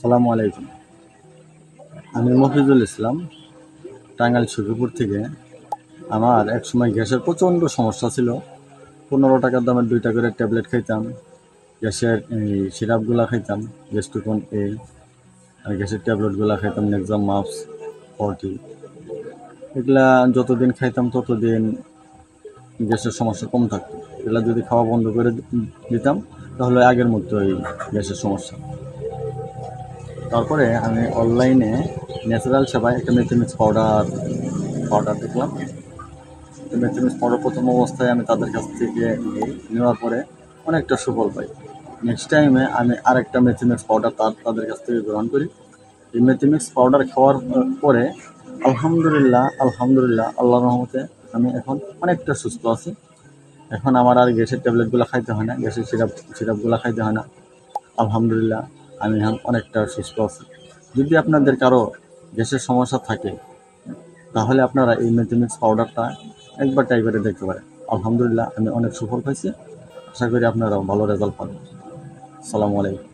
আসসালামু আলাইকুম। আমি মফিজুল ইসলাম, টাঙ্গাইল সখীপুর থেকে। আমার একসময় গ্যাসের প্রচণ্ড সমস্যা ছিল। 15 টাকার দামের 2টা করে ট্যাবলেট খাইতাম। গ্যাসের এই সিরাপগুলা খাইতাম, গ্যাস্ট্রিকন এই আর গ্যাসের ট্যাবলেটগুলা খাইতাম, নেক্সাম মাপস 40। এগুলা যতদিন খাইতাম ততদিন গ্যাসের সমস্যা কম থাকতো। এগুলা যদি খাওয়া বন্ধ করে দিতাম তাহলে আগের মতোই গ্যাসের সমস্যা। তারপরে আমি অনলাইনে ন্যাচারাল সেবায় একটা মেথিমিক্স পাউডার দেখলাম। মেথিমিক্স পাউডার প্রথম অবস্থায় আমি তাদের কাছ থেকে নেওয়ার পরে অনেকটা সুফল পাই। নেক্সট টাইমে আমি আরেকটা মেথিমিক্স পাউডার তাদের কাছ থেকে গ্রহণ করি। এই মেথিমিক্স পাউডার খাওয়ার পরে আলহামদুলিল্লাহ আল্লাহর রহমতে আমি এখন অনেকটা সুস্থ আছি। এখন আমার আর গ্যাসের ট্যাবলেটগুলো খাইতে হয় না, গ্যাসের সিরাপগুলো খাইতে হয় না। আলহামদুলিল্লাহ আমি এখন অনেকটা সুস্থ আছি। যদি আপনাদের কারো গ্যাসের সমস্যা থাকে তাহলে আপনারা এই মেথিমিক্স পাউডারটা একবার ট্রাই করে দেখতে পারেন। আলহামদুলিল্লাহ আমি অনেক সুফল পাইছি। আশা করি আপনারাও ভালো রেজাল্ট পাবেন। আসসালামু আলাইকুম।